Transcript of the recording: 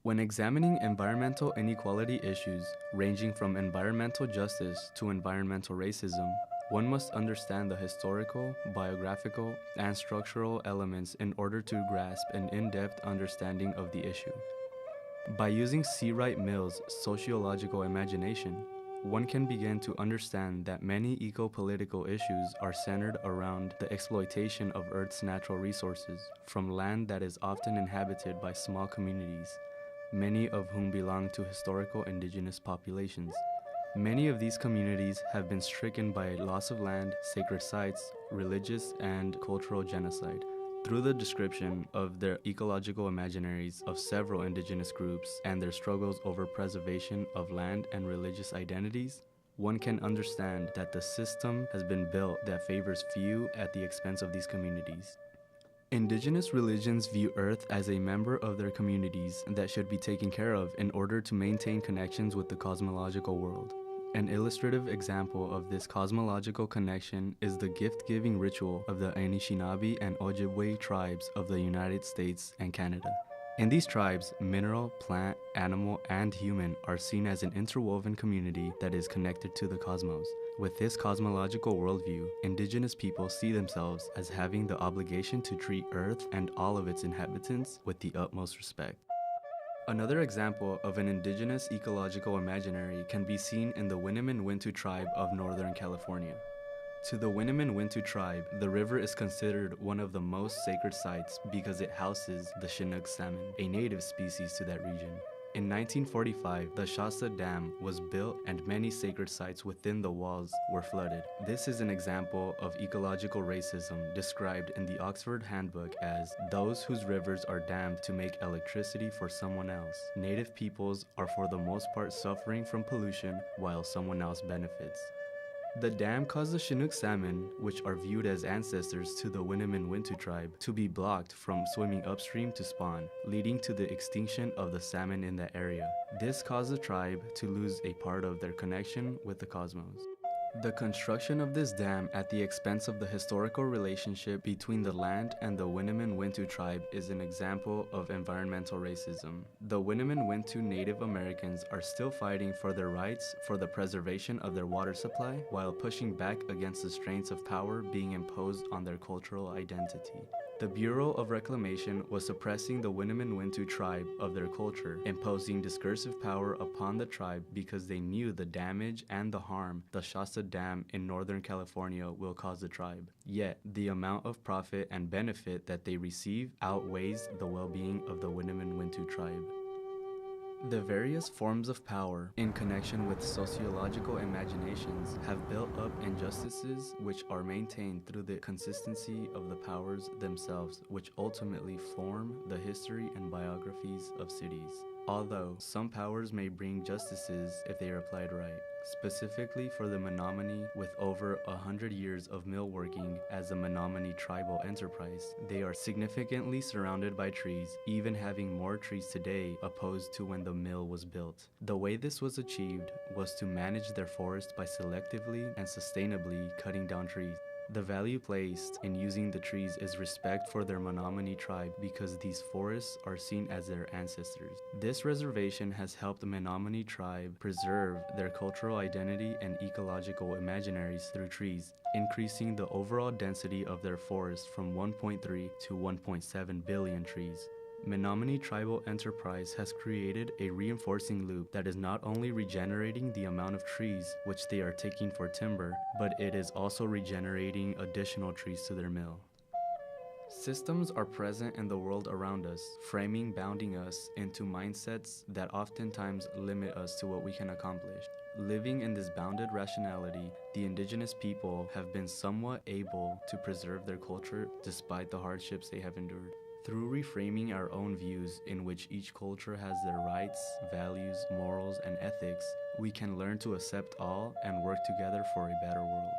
When examining environmental inequality issues, ranging from environmental justice to environmental racism, one must understand the historical, biographical, and structural elements in order to grasp an in-depth understanding of the issue. By using C. Wright Mill's sociological imagination, one can begin to understand that many eco-political issues are centered around the exploitation of Earth's natural resources from land that is often inhabited by small communities, many of whom belong to historical indigenous populations. Many of these communities have been stricken by loss of land, sacred sites, religious and cultural genocide. Through the description of their ecological imaginaries of several indigenous groups and their struggles over preservation of land and religious identities, one can understand that the system has been built that favors few at the expense of these communities. Indigenous religions view Earth as a member of their communities that should be taken care of in order to maintain connections with the cosmological world. An illustrative example of this cosmological connection is the gift-giving ritual of the Anishinaabe and Ojibwe tribes of the United States and Canada. In these tribes, mineral, plant, animal, and human are seen as an interwoven community that is connected to the cosmos. With this cosmological worldview, indigenous people see themselves as having the obligation to treat Earth and all of its inhabitants with the utmost respect. Another example of an indigenous ecological imaginary can be seen in the Winnemem-Wintu tribe of Northern California. To the Winnemem-Wintu tribe, the river is considered one of the most sacred sites because it houses the Chinook salmon, a native species to that region. In 1945, the Shasta Dam was built and many sacred sites within the walls were flooded. This is an example of ecological racism described in the Oxford Handbook as those whose rivers are dammed to make electricity for someone else. Native peoples are for the most part suffering from pollution while someone else benefits. The dam caused the Chinook salmon, which are viewed as ancestors to the Winnemem-Wintu tribe, to be blocked from swimming upstream to spawn, leading to the extinction of the salmon in that area. This caused the tribe to lose a part of their connection with the cosmos. The construction of this dam at the expense of the historical relationship between the land and the Winnemem-Wintu tribe is an example of environmental racism. The Winnemem-Wintu Native Americans are still fighting for their rights for the preservation of their water supply while pushing back against the strains of power being imposed on their cultural identity. The Bureau of Reclamation was suppressing the Winnemem-Wintu tribe of their culture, imposing discursive power upon the tribe because they knew the damage and the harm the Shasta Dam in Northern California will cause the tribe. Yet, the amount of profit and benefit that they receive outweighs the well-being of the Winnemem-Wintu tribe. The various forms of power in connection with sociological imaginations have built up injustices which are maintained through the consistency of the powers themselves, which ultimately form the history and biographies of cities. Although some powers may bring justices if they are applied right. Specifically for the Menominee, with over 100 years of mill working as the Menominee tribal enterprise, they are significantly surrounded by trees, even having more trees today opposed to when the mill was built. The way this was achieved was to manage their forest by selectively and sustainably cutting down trees. The value placed in using the trees is respect for their Menominee tribe because these forests are seen as their ancestors. This reservation has helped the Menominee tribe preserve their cultural identity and ecological imaginaries through trees, increasing the overall density of their forest from 1.3 to 1.7 billion trees. Menominee Tribal Enterprise has created a reinforcing loop that is not only regenerating the amount of trees which they are taking for timber, but it is also regenerating additional trees to their mill. Systems are present in the world around us, bounding us into mindsets that oftentimes limit us to what we can accomplish. Living in this bounded rationality, the indigenous people have been somewhat able to preserve their culture despite the hardships they have endured. Through reframing our own views in which each culture has their rights, values, morals, and ethics, we can learn to accept all and work together for a better world.